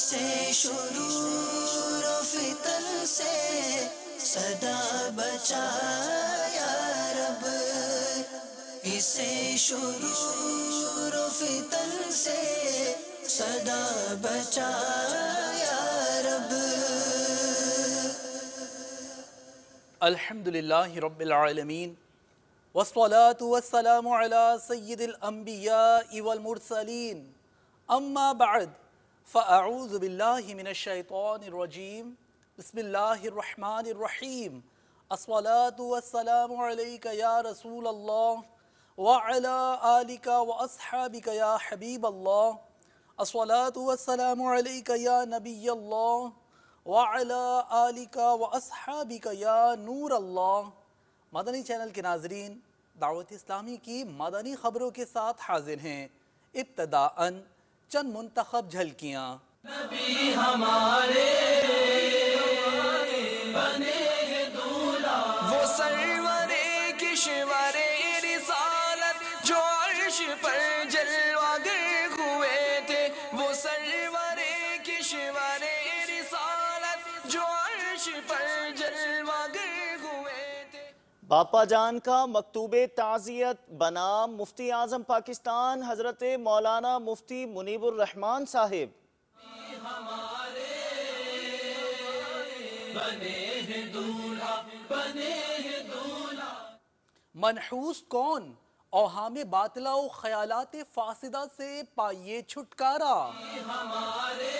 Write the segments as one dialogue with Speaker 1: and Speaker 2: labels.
Speaker 1: اسے شرور و فتن سے صدا بچا یا رب، اسے شرور و فتن سے صدا بچا یا رب۔
Speaker 2: الحمدللہ رب العالمین، والصلاة والسلام على سید الانبیاء والمرسلین، اما بعد فاعوذ باللہ من الشیطان الرجیم، بسم اللہ الرحمن الرحیم، الصلاة والسلام علیک یا رسول اللہ وعلی آلک واصحابک یا حبیب اللہ، الصلاة والسلام علیک یا نبی اللہ وعلی آلک واصحابک یا نور اللہ۔ مدنی چینل کے ناظرین، دعوت اسلامی کی مدنی خبروں کے ساتھ حاضر ہیں۔ ابتداءً چند منتخب جھلکیاں۔
Speaker 1: نبی ہمارے بنے ہیں دولہا، وہ سرور کشور رسالت جو عرش پر جلوہ گر ہوئے تھے، وہ سرور کشور رسالت جو عرش پر جلوہ گر ہوئے تھے۔
Speaker 3: باپا جان کا مکتوب تعزیت بنام مفتی اعظم پاکستان حضرت مولانا مفتی منیب الرحمان صاحب۔
Speaker 1: ہمارے بنے ہیں دولہا، بنے ہیں دولہا۔
Speaker 2: منحوس کون؟ اوہام باطلہ و خیالات فاسدہ سے پائیے چھٹکارا۔
Speaker 1: ہمارے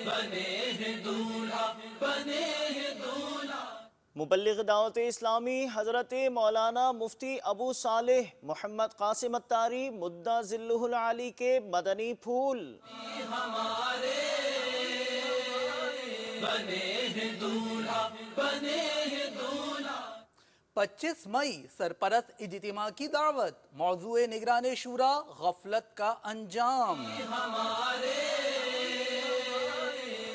Speaker 1: بنے ہیں دولہا، بنے ہیں دولہا۔
Speaker 3: مبلغ دعوت اسلامی حضرت مولانا مفتی ابو صالح محمد قاسم اتاری مدہ ذلہ العالی کے مدنی پھول۔
Speaker 1: ہمارے بنے ہیں دولہا، بنے ہیں دولہا۔
Speaker 2: 25 مئی سرپرست اجتماع کی دعوت، موضوع نگران شورا غفلت کا انجام۔
Speaker 1: ہمارے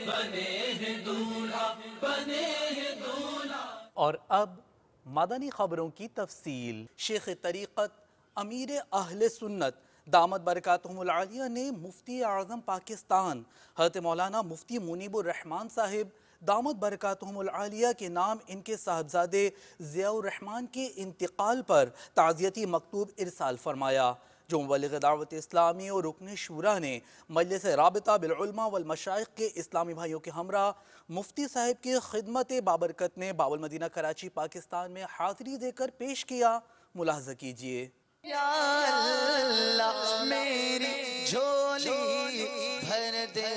Speaker 1: بنے ہیں دولہا، بنے ہیں دولہا۔
Speaker 2: اور اب مدنی خبروں کی تفصیل۔ شیخ طریقت امیر اہل سنت دامت برکاتہم العالیہ نے مفتی اعظم پاکستان حضرت مولانا مفتی منیب الرحمان صاحب دامت برکاتہم العالیہ کے نام ان کے صاحبزادے ضیاء الرحمان کے انتقال پر تعزیتی مکتوب ارسال فرمایا، جو مبلغ دعوت اسلامی اور رکن شورا نے مجلس رابطہ بالعلماء والمشائخ کے اسلامی بھائیوں کے ہمراہ مفتی صاحب کی خدمت بابرکت میں باب المدینہ کراچی پاکستان میں حاضری دے کر پیش کیا۔ ملاحظہ کیجئے۔
Speaker 1: یا اللہ میری جھولی بھر دے،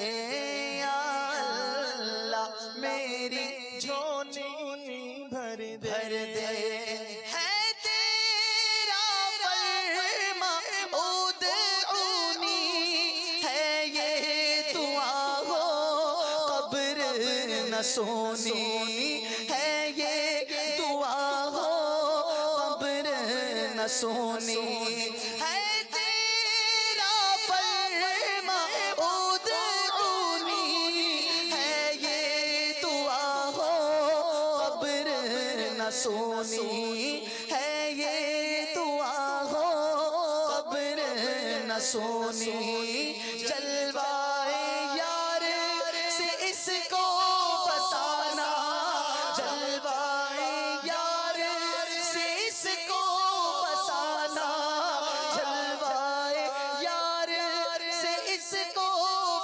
Speaker 1: یا اللہ میری جھولی بھر دے۔ ہے تیرا فرما ادعونی، ہے یہ دعا ہو قبر نہ سونی، ہے یہ دعا ہو قبر نہ سونی۔ ہے تیرا فرما ادعونی، ہے یہ دعا ہو قبر نہ سونی، ہے یہ دعا ہو قبر نہ سونی۔ جلوائے یار سے اس کو بسانا، جلوائے یار سے اس کو بسانا، جلوائے یار سے اس کو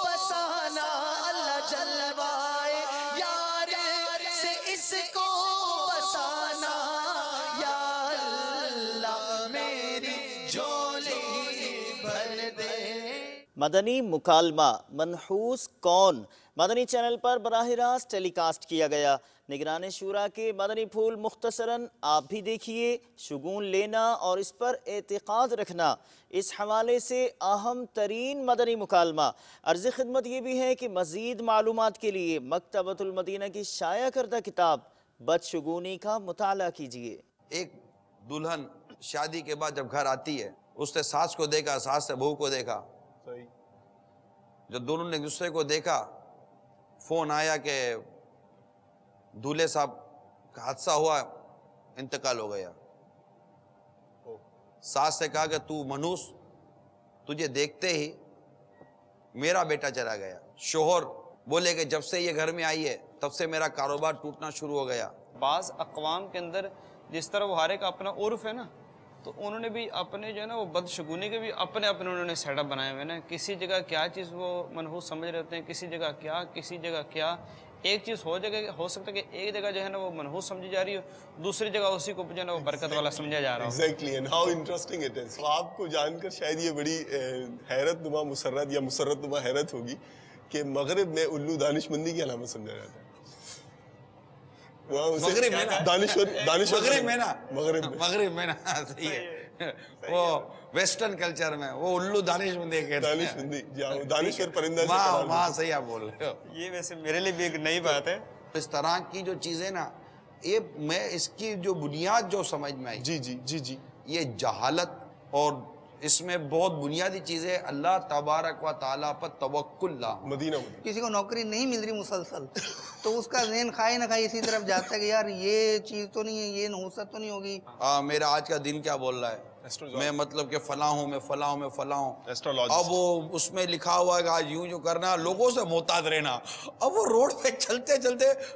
Speaker 1: بسانا، اللہ جلوائے یار سے اس کو بسانا، یا اللہ میری جھولی بھر دے۔
Speaker 3: مدنی مکالمہ منحوس کون مدنی چینل پر براہ راست ٹیلی کاسٹ کیا گیا۔ نگران شورا کے مدنی پھول مختصراً آپ بھی دیکھیے۔ شگون لینا اور اس پر اعتقاد رکھنا، اس حوالے سے اہم ترین مدنی مکالمہ۔ عرض خدمت یہ بھی ہے کہ مزید معلومات کے لیے مکتبۃ المدینہ کی شائع کردہ کتاب بدشگونی کا مطالعہ کیجیے۔
Speaker 4: ایک دلہن شادی کے بعد جب گھر آتی ہے، اس نے ساس کو دیکھا، ساس نے بہو کو دیکھا، جب دونوں نے ایک دوسرے کو دیکھا، فون آیا کہ دولہے صاحب کا حادثہ ہوا، انتقال ہو گیا۔ ساس سے کہا کہ تو منحوس، تجھے دیکھتے ہی میرا بیٹا چلا گیا. شوہر بولے کہ جب سے یہ گھر میں آئی ہے تب سے میرا کاروبار ٹوٹنا شروع ہو گیا.
Speaker 5: بعض اقوام کے اندر جس طرح وہ ہر ایک اپنا عرف ہے نا، تو انہوں نے بھی اپنے جو ہے نا وہ بدشگونی کے بھی اپنے انہوں نے سیٹ اپ بنائے ہوئے نا. کسی جگہ کیا چیز وہ منحوس سمجھ رہے ہوتے ہیں، کسی جگہ کیا. ایک چیز ہو سکتا ہے کہ ایک جگہ جو ہے نا وہ منحوس سمجھی جا رہی ہو، دوسری جگہ اسی کو جو ہے نا وہ برکت والا سمجھا جا رہا ہو.
Speaker 6: Exactly and how interesting it is. آپ کو جان کر شاید یہ بڑی حیرت نما مسرت یا مسرت نما حیرت ہوگی کہ مغرب میں الو دانش مندی کی علامت سمجھا جاتا ہے.
Speaker 4: مغرب میں نا صحیح ہے، وہ ویسٹرن کلچر میں وہ الو دانش مندی کہتے ہیں.
Speaker 6: دانش مندی دانشور پرندہ سے
Speaker 4: وہاں صحیح آپ بول رہے ہو.
Speaker 5: یہ ویسے میرے لیے بھی ایک نئی بات ہے.
Speaker 4: اس طرح کی جو چیزیں نا، یہ میں اس کی جو بنیاد جو سمجھ میں آئی،
Speaker 6: جی
Speaker 4: یہ جہالت، اور اس میں بہت بنیادی چیزیں اللہ تبارک و تعالیٰ پر توکل لا.
Speaker 6: مدینہ
Speaker 2: کسی کو نوکری نہیں مل رہی مسلسل تو اس کا ذہن کھائے نہ کھائے اسی طرف جاتا ہے کہ یار یہ چیز تو نہیں ہے، یہ نحوست تو نہیں ہوگی.
Speaker 4: میرا آج کا دن کیا بول رہا ہے، میں مطلب کہ فلاں ہوں، میں فلاں ہوں. اب وہ اس میں لکھا ہوا ہے کہ آج یوں کرنا، لوگوں سے محتاط رہنا. اب وہ روڈ پہ چلتے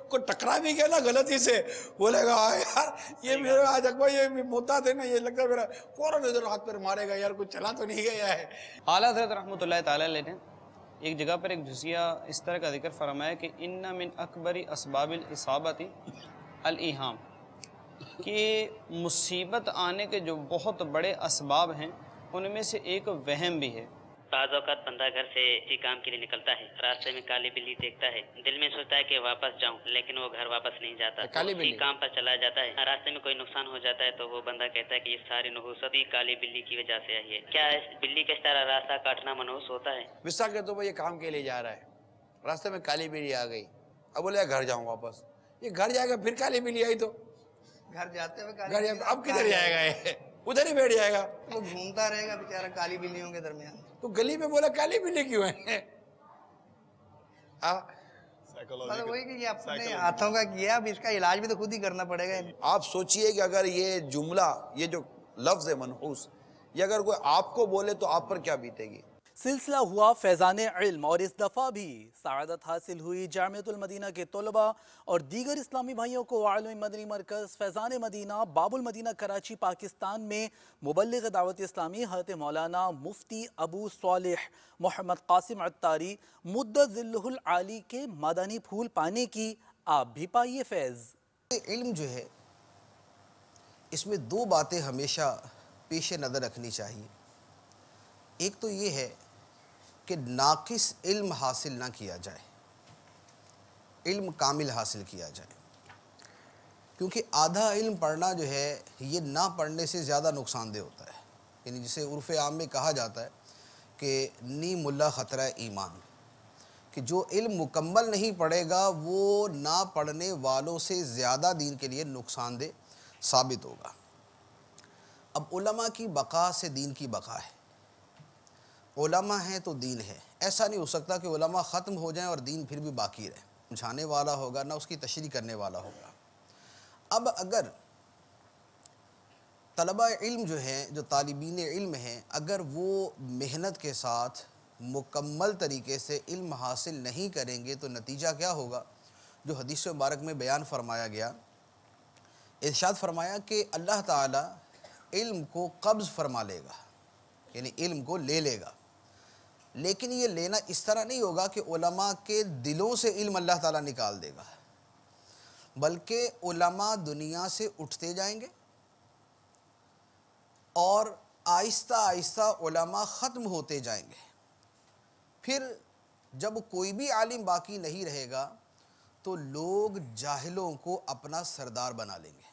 Speaker 4: کوئی ٹکرا بھی گیا نا غلطی سے، بولے گا یار یہ میرا آج اکبر یہ محتاط رہنا، یہ لگتا ہے میرا فوراً ادھر ہاتھ پہ مارے گا، یار کچھ چلا تو نہیں گیا ہے.
Speaker 5: اعلیٰ حضرت رحمۃ اللہ تعالیٰ علیہ نے ایک جگہ پر ایک جزیہ اس طرح کا ذکر فرمایا کہ ان من اکبر اسباب الاصابت الایہام، کہ مصیبت آنے کے جو بہت بڑے اسباب ہیں ان میں سے ایک وہم بھی ہے.
Speaker 7: بعض اوقات بندہ گھر سے کسی کام کے لیے نکلتا ہے، راستے میں کالی بلی دیکھتا ہے، دل میں سوچتا ہے کہ واپس جاؤں، لیکن وہ گھر واپس نہیں جاتا، اسی کام پر چلا جاتا ہے. راستے میں کوئی نقصان ہو جاتا ہے تو وہ بندہ کہتا ہے کہ یہ ساری نحوست ہی کالی بلی کی وجہ سے آئی ہے. کیا اس بلی کے اس طرح راستہ کاٹنا منحوس ہوتا ہے؟
Speaker 4: مثال کے طور پر یہ کام کے لیے جا رہا ہے، راستے میں کالی بلی آ گئی، اب بولے گھر جاؤں واپس. یہ گھر جائے گا، پھر کالی بلی آئی تو
Speaker 2: گھر جاتے
Speaker 4: ہوئے اب کدھر جائے گا، یہ ادھر ہی بیٹھ جائے گا،
Speaker 2: وہ گھومتا رہے گا بیچارہ کالی بلیوں کے درمیان.
Speaker 4: تو گلی میں بولا کالی بلی کیوں ہے؟
Speaker 2: مطلب وہی کہ یہ اپنے ہاتھوں کا کیا، اب اس کا علاج بھی تو خود ہی کرنا پڑے گا.
Speaker 4: آپ سوچئے کہ اگر یہ جملہ، یہ جو لفظ ہے منحوس، یہ اگر کوئی آپ کو بولے تو آپ پر کیا بیتے گی؟
Speaker 2: سلسلہ ہوا فیضان علم، اور اس دفعہ بھی سعادت حاصل ہوئی جامعۃ المدینہ کے طلباء اور دیگر اسلامی بھائیوں کو. عالمی مدنی مرکز فیضان مدینہ باب المدینہ کراچی پاکستان میں مبلغ دعوت اسلامی حضرت مولانا مفتی ابو صالح محمد قاسم عطاری مدت ظلہ العالی کے مدنی پھول پانے کی. آپ بھی پائیے فیض.
Speaker 8: علم جو ہے اس میں دو باتیں ہمیشہ پیش نظر رکھنی چاہیے. ایک تو یہ ہے کہ ناقص علم حاصل نہ کیا جائے، علم کامل حاصل کیا جائے، کیونکہ آدھا علم پڑھنا جو ہے یہ نہ پڑھنے سے زیادہ نقصان دہ ہوتا ہے. یعنی جسے عرف عام میں کہا جاتا ہے کہ نی ملا خطرہ ایمان، کہ جو علم مکمل نہیں پڑھے گا وہ نہ پڑھنے والوں سے زیادہ دین کے لیے نقصان دہ ثابت ہوگا. اب علماء کی بقا سے دین کی بقا ہے. علماء ہیں تو دین ہے. ایسا نہیں ہو سکتا کہ علماء ختم ہو جائیں اور دین پھر بھی باقی رہے. سمجھانے والا ہوگا نہ اس کی تشریح کرنے والا ہوگا. اب اگر طلبہ علم جو ہیں، جو طالبین علم ہیں، اگر وہ محنت کے ساتھ مکمل طریقے سے علم حاصل نہیں کریں گے تو نتیجہ کیا ہوگا؟ جو حدیث مبارک میں بیان فرمایا گیا، ارشاد فرمایا کہ اللہ تعالیٰ علم کو قبض فرما لے گا، یعنی علم کو لے لے گا. لیکن یہ لینا اس طرح نہیں ہوگا کہ علماء کے دلوں سے علم اللہ تعالیٰ نکال دے گا، بلکہ علماء دنیا سے اٹھتے جائیں گے اور آہستہ آہستہ علماء ختم ہوتے جائیں گے. پھر جب کوئی بھی عالم باقی نہیں رہے گا تو لوگ جاہلوں کو اپنا سردار بنا لیں گے.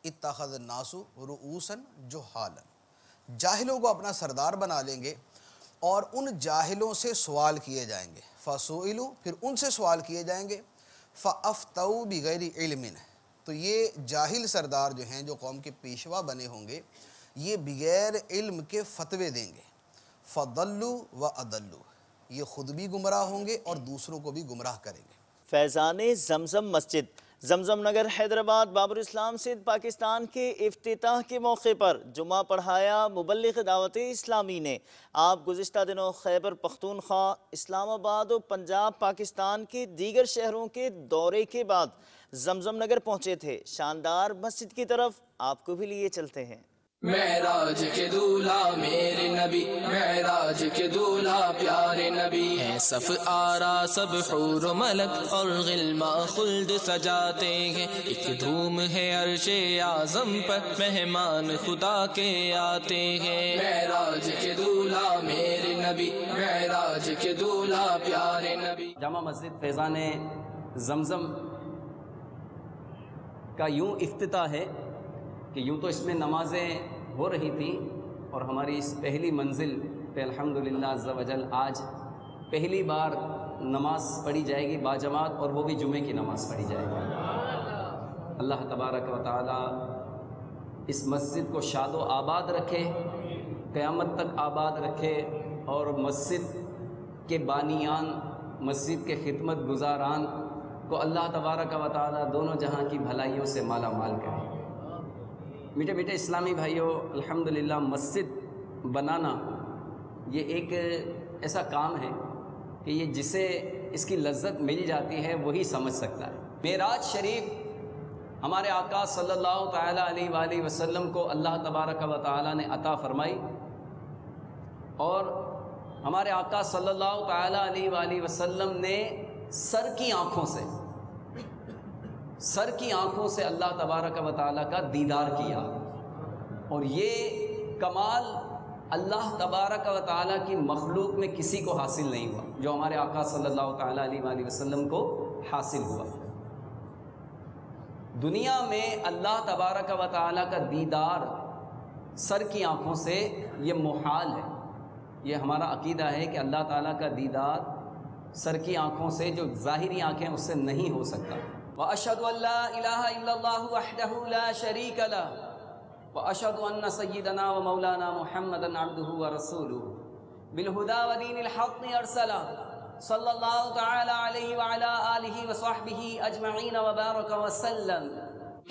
Speaker 8: اتخذ الناس رؤوسا جہالا، جاہلوں کو اپنا سردار بنا لیں گے اور ان جاہلوں سے سوال کیے جائیں گے. فسئلوا، پھر ان سے سوال کیے جائیں گے. فافتوا بغیر علم، تو یہ جاہل سردار جو ہیں، جو قوم کے پیشوا بنے ہوں گے، یہ بغیر علم کے فتوے دیں گے. فضلوا واضلوا، یہ خود بھی گمراہ ہوں گے اور دوسروں کو بھی گمراہ کریں گے.
Speaker 3: فیضان زمزم مسجد زمزم نگر حیدرآباد بابر اسلام سندھ پاکستان کے افتتاح کے موقع پر جمعہ پڑھایا مبلغ دعوت اسلامی نے۔ آپ گزشتہ دنوں خیبر پختونخوا، اسلام آباد و پنجاب پاکستان کے دیگر شہروں کے دورے کے بعد زمزم نگر پہنچے تھے۔ شاندار مسجد کی طرف آپ کو بھی لیے چلتے ہیں۔
Speaker 1: معراج کے دولہا میرے نبی، معراج کے دولہا پیارے نبی، ہے صف آرا سب حور و ملک اور غلما خلد سجاتے ہیں، ایک دھوم ہے عرش اعظم پر مہمان خدا کے آتے ہیں۔ معراج کے دولہا میرے نبی، معراج کے دولہا پیارے نبی۔
Speaker 9: جامع مسجد فیضان زمزم کا یوں افتتاح ہے کہ یوں تو اس میں نمازیں ہو رہی تھیں اور ہماری اس پہلی منزل پہ الحمدللہ عز و جل آج پہلی بار نماز پڑھی جائے گی باجماعت، اور وہ بھی جمعے کی نماز پڑھی جائے گی۔ اللہ تبارک و تعالی اس مسجد کو شاد و آباد رکھے، قیامت تک آباد رکھے، اور مسجد کے بانیان، مسجد کے خدمت گزاران کو اللہ تبارک و تعالی دونوں جہاں کی بھلائیوں سے مالا مال کرے۔ میٹھے میٹھے اسلامی بھائیوں، الحمدللہ مسجد بنانا یہ ایک ایسا کام ہے کہ یہ جسے اس کی لذت مل جاتی ہے وہی سمجھ سکتا ہے۔ معراج شریف ہمارے آقا صلی اللہ تعالیٰ علیہ وآلہ وسلم کو اللہ تبارک و تعالیٰ نے عطا فرمائی، اور ہمارے آقا صلی اللہ تعالیٰ علیہ وآلہ وسلم نے سر کی آنکھوں سے اللہ تبارک و تعالیٰ کا دیدار کیا، اور یہ کمال اللہ تبارک و تعالیٰ کی مخلوق میں کسی کو حاصل نہیں ہوا جو ہمارے آقا صلی اللہ تعالیٰ علیہ وآلہ وسلم کو حاصل ہوا۔ دنیا میں اللہ تبارک و تعالیٰ کا دیدار سر کی آنکھوں سے یہ محال ہے۔ یہ ہمارا عقیدہ ہے کہ اللہ تعالیٰ کا دیدار سر کی آنکھوں سے، جو ظاہری آنکھیں، اس سے نہیں ہو سکتا۔ وَأَشْهَدُ أَن لَّا إِلَٰهَ إِلَّا اللَّهُ وَحْدَهُ لَا شَرِيكَ لَهُ وَأَشْهَدُ أَنَّ سَيِّدَنَا وَمَوْلَانَا مُحَمَّدًا عَبْدُهُ وَرَسُولُهُ بِالْهُدَىٰ وَدِينِ الْحَقِّ أَرْسَلَهُ صلی اللہ تعالی علیہ وعلی آلہ وصحبہ اجمعین وبارک وسلم۔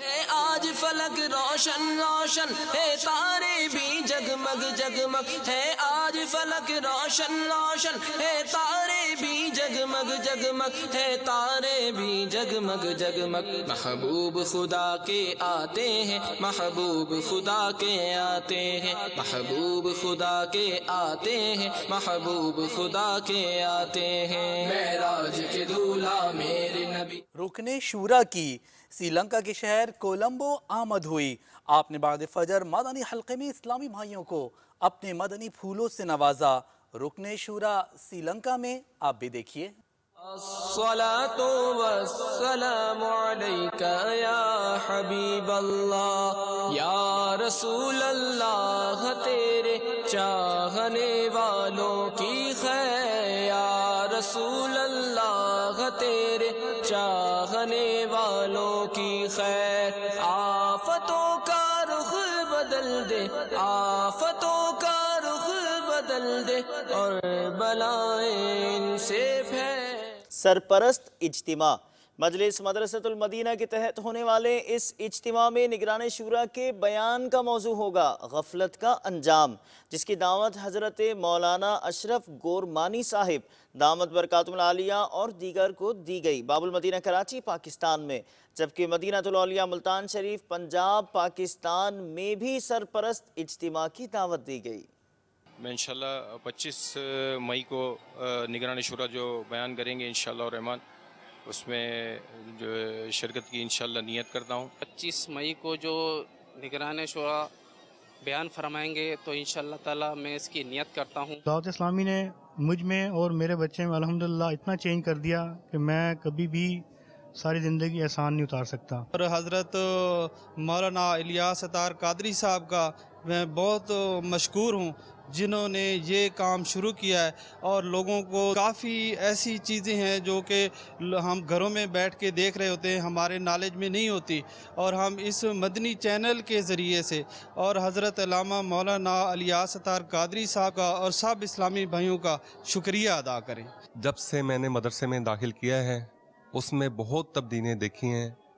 Speaker 1: ہے آج فلک روشن روشن، ہے تارے بھی جگمگ جگمگ، ہے آج فلک روشن روشن، ہے تارے بھی جگمگ جگمگ، ہے تارے بھی جگمگ جگمگ۔ محبوب خدا کے آتے ہیں، محبوب خدا کے آتے ہیں، محبوب خدا کے آتے ہیں، محبوب خدا کے آتے ہیں۔ معراج کے دولہا میرے نبی۔
Speaker 2: رکن شورا کی سری لنکا کے شہر کولمبو آمد ہوئی۔ آپ نے بعد فجر مدنی حلقے میں اسلامی بھائیوں کو اپنے مدنی پھولوں سے نوازا۔ رکن شورا سری لنکا میں آپ بھی دیکھیے۔
Speaker 1: الصلاة والسلام علیکہ یا حبیب اللہ، یا رسول اللہ، تیرے چاہنے والوں کی خیر، یا رسول اللہ، تیرے چاہنے والوں کی خیر۔ آفتوں کا رخ بدل دے، آفتوں کا رخ بدل دے، اور بلائیں ان سے پھیر۔
Speaker 3: سرپرست اجتماع مجلس مدرسۃ المدینہ کے تحت ہونے والے اس اجتماع میں نگران شورا کے بیان کا موضوع ہوگا غفلت کا انجام، جس کی دعوت حضرت مولانا اشرف گورمانی صاحب دامت برکاتہم العالیہ اور دیگر کو دی گئی۔ باب المدینہ کراچی پاکستان میں، جبکہ مدینہ الاولیاء ملتان شریف پنجاب پاکستان میں بھی سرپرست اجتماع کی دعوت دی گئی۔
Speaker 10: میں انشاءاللہ 25 مئی کو نگران شورا جو بیان کریں گے انشاءاللہ الرحمن، اس میں جو شرکت کی انشاءاللہ نیت کرتا ہوں۔
Speaker 11: 25 مئی کو جو نگران شورا بیان فرمائیں گے تو انشاءاللہ تعالی میں اس کی نیت کرتا ہوں۔
Speaker 12: دعوت اسلامی نے مجھ میں اور میرے بچے میں الحمدللہ اتنا چینج کر دیا کہ میں کبھی بھی ساری زندگی احسان نہیں اتار سکتا۔
Speaker 13: اور حضرت مولانا الیاس اطہر قادری صاحب کا میں بہت مشکور ہوں، جنہوں نے یہ کام شروع کیا ہے، اور لوگوں کو کافی ایسی چیزیں ہیں جو کہ ہم گھروں میں بیٹھ کے دیکھ رہے ہوتے ہیں، ہمارے نالج میں نہیں ہوتی، اور ہم اس مدنی چینل کے ذریعے سے اور حضرت علامہ مولانا الیاس اطہر قادری صاحب کا اور سب اسلامی بھائیوں کا شکریہ ادا کریں۔
Speaker 14: جب سے میں نے مدرسے میں داخل کیا ہے اس میں بہت تبدیلیاں دیکھی ہیں،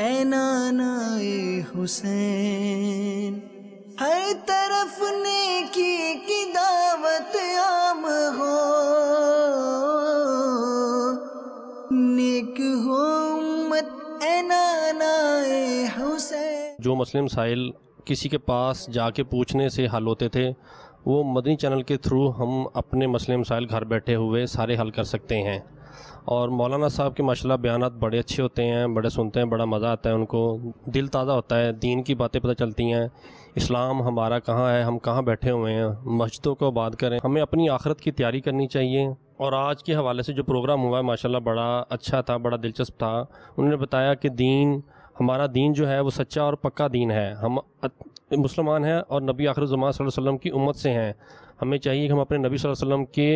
Speaker 6: اے نانائے حسین، ہر طرف نیکی کی دعوت عام ہو، نیک ہو امت اے نانائے حسین۔
Speaker 15: جو مسئلے مسائل کسی کے پاس جا کے پوچھنے سے حل ہوتے تھے، وہ مدنی چینل کے تھرو ہم اپنے مسئلے مسائل گھر بیٹھے ہوئے سارے حل کر سکتے ہیں۔ اور مولانا صاحب کے ماشاءاللہ بیانات بڑے اچھے ہوتے ہیں، بڑے سنتے ہیں، بڑا مزہ آتا ہے، ان کو دل تازہ ہوتا ہے، دین کی باتیں پتہ چلتی ہیں، اسلام ہمارا کہاں ہے، ہم کہاں بیٹھے ہوئے ہیں، مسجدوں کو آباد کریں، ہمیں اپنی آخرت کی تیاری کرنی چاہیے۔ اور آج کے حوالے سے جو پروگرام ہوا ہے ماشاءاللہ بڑا اچھا تھا، بڑا دلچسپ تھا۔ انہوں نے بتایا کہ ہمارا دین جو ہے وہ سچا اور پکا دین ہے، ہم مسلمان ہیں اور نبی آخر الزمان صلی اللہ علیہ وسلم کی امت سے ہیں۔ ہمیں چاہیے کہ ہم اپنے نبی صلی اللہ علیہ وسلم کے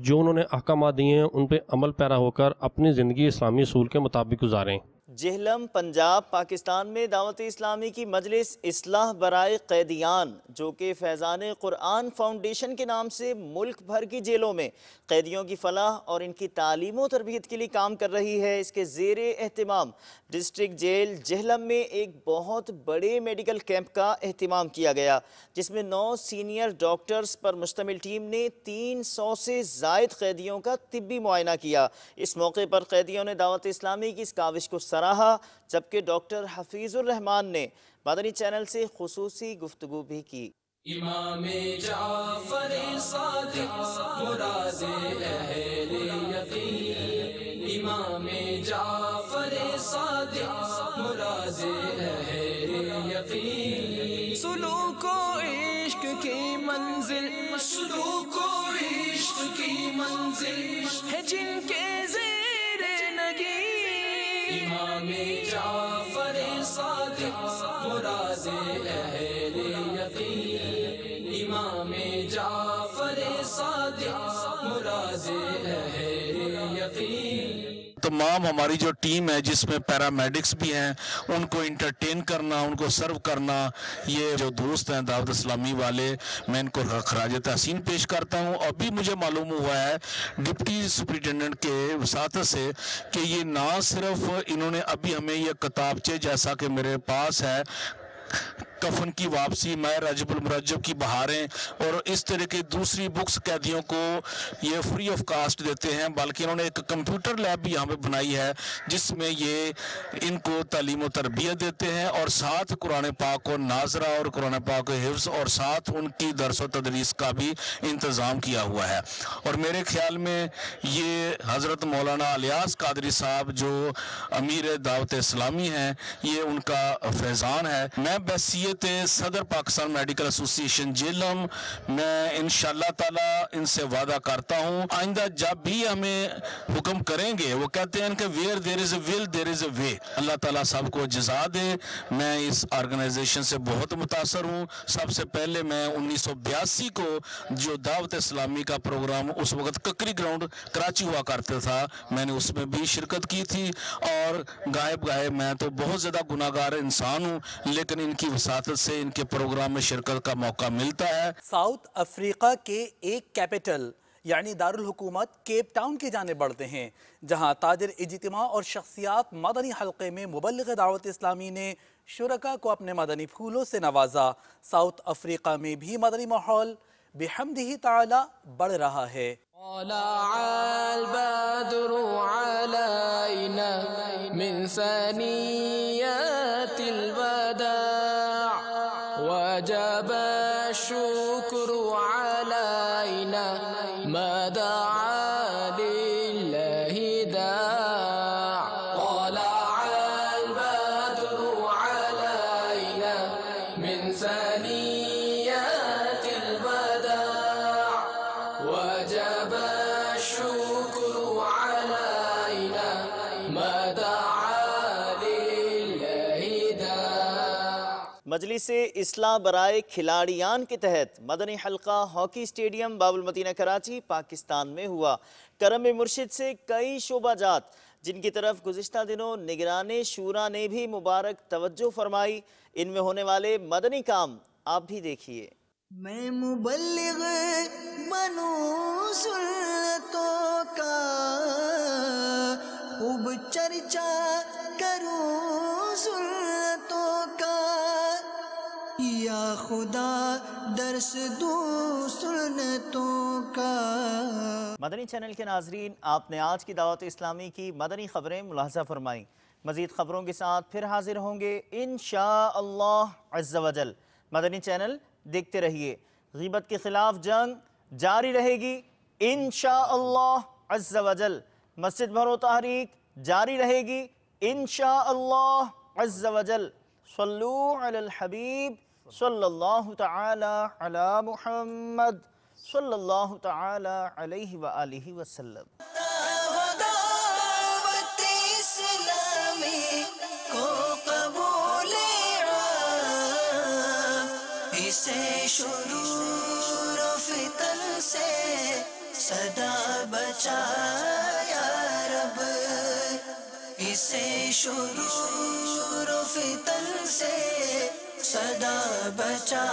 Speaker 15: جو انہوں نے احکامات دیے ہیں ان پہ عمل پیرا ہو کر اپنی زندگی اسلامی اصول کے مطابق گزاریں۔
Speaker 3: جہلم پنجاب پاکستان میں دعوت اسلامی کی مجلس اصلاح برائے قیدیان جو کہ فیضان قرآن فاؤنڈیشن کے نام سے ملک بھر کی جیلوں میں قیدیوں کی فلاح اور ان کی تعلیم و تربیت کے لیے کام کر رہی ہے، اس کے زیر اہتمام ڈسٹرکٹ جیل جہلم میں ایک بہت بڑے میڈیکل کیمپ کا اہتمام کیا گیا، جس میں 9 سینئر ڈاکٹرز پر مشتمل ٹیم نے 300 سے زائد قیدیوں کا طبی معائنہ کیا۔ اس موقع پر قیدیوں نے دعوت اسلامی کی اس کاوش کو سراہا، جبکہ ڈاکٹر حفیظ الرحمان نے مدنی چینل سے خصوصی گفتگو بھی کی۔
Speaker 1: امام جعفر صادق مراد اہل یقین، امام جعفر صادق مراد اہل یقین، سلوک و عشق کی منزل، سلوک و عشق کی منزل ہے جن کے زیر نگی، امام جعفر صادق مراد اہل یقین، امام جعفر صادق مراد اہل یقین۔
Speaker 16: تمام ہماری جو ٹیم ہے جس میں پیرامیڈکس بھی ہیں، ان کو انٹرٹین کرنا، ان کو سرو کرنا، یہ جو دوست ہیں دعوت اسلامی والے، میں ان کو خراج تحسین پیش کرتا ہوں۔ ابھی مجھے معلوم ہوا ہے ڈپٹی سپرنٹینڈنٹ کے وساطت سے کہ یہ نہ صرف انہوں نے ابھی ہمیں یہ کتابچے جیسا کہ میرے پاس ہے کفن کی واپسی، میں رجب المرجب کی بہاریں اور اس طرح کی دوسری بکس قیدیوں کو یہ فری آف کاسٹ دیتے ہیں، بلکہ انہوں نے ایک کمپیوٹر لیب بھی یہاں پہ بنائی ہے جس میں یہ ان کو تعلیم و تربیت دیتے ہیں، اور ساتھ قرآن پاک کو ناظرہ اور قرآن پاک کو حفظ اور ساتھ ان کی درس و تدریس کا بھی انتظام کیا ہوا ہے۔ اور میرے خیال میں یہ حضرت مولانا الیاس قادری صاحب جو امیر دعوت اسلامی ہیں، یہ ان کا فیضان ہے۔ میں بحیثیت صدر پاکستان میڈیکل ایسوسی ایشن جہلم میں انشاءاللہ تعالی ان سے وعدہ کرتا ہوں آئندہ جب بھی ہمیں حکم کریں گے، وہ کہتے ہیں کہ where there is a will there is a way، اللہ تعالیٰ سب کو جزا دے۔ میں اس آرگنائزیشن سے بہت متاثر ہوں۔ سب سے پہلے میں 1982 کو جو دعوت اسلامی کا پروگرام اس وقت ککری گراؤنڈ کراچی ہوا کرتا تھا، میں نے اس میں بھی شرکت کی تھی، اور گائے میں تو بہت زیادہ گناہگار انسان ہوں، لیکن ان کی وساطت سے ان کے پروگرام میں شرکت کا موقع ملتا ہے۔
Speaker 2: ساؤتھ افریقہ کے ایک کیپٹل یعنی دارالحکومت کیپ ٹاؤن کی جانب بڑھتے ہیں، جہاں تاجر اجتماع اور شخصیات مدنی حلقے میں مبلغ دعوت اسلامی نے شرکاء کو اپنے مدنی پھولوں سے نوازا۔ ساؤتھ افریقہ میں بھی مدنی ماحول بحمدہ تعالی بڑھ رہا ہے۔
Speaker 1: طلع البدر علينا من ثنيات الوداع وجب الشكر علينا ما دعا لله داع طلع البدر علينا من ثنيات الوداع وجب الشكر علينا ما دعا لله داع۔
Speaker 3: مجلس اصلاح برائے کھلاڑیان کے تحت مدنی حلقہ ہاکی اسٹیڈیم باب المدینہ کراچی پاکستان میں ہوا۔ کرم مرشد سے کئی شعبہ جات جن کی طرف گزشتہ دنوں نگران شورا نے بھی مبارک توجہ فرمائی، ان میں ہونے والے مدنی کام آپ بھی دیکھیے۔
Speaker 6: میں مبلغ بنوں سنتوں کا خوب چرچا کروں خدا درس دوں سنتوں کا۔
Speaker 3: مدنی چینل کے ناظرین، آپ نے آج کی دعوت اسلامی کی مدنی خبریں ملاحظہ فرمائیں۔ مزید خبروں کے ساتھ پھر حاضر ہوں گے انشاءاللہ عز و جل۔ مدنی چینل دیکھتے رہیے۔ غیبت کے خلاف جنگ جاری رہے گی انشاءاللہ عز و جل۔ مسجد بھرو تحریک جاری رہے گی انشاءاللہ عز و جل۔ صلو علی الحبیب صلی اللہ تعالی علی محمد صلی اللہ تعالی علیہ وآلہ وسلم۔
Speaker 6: دعوت اسلامی کو قبول اسے شرور و فتن سے صدا بچا یا رب، اسے شرور و فتن سے صدا بچا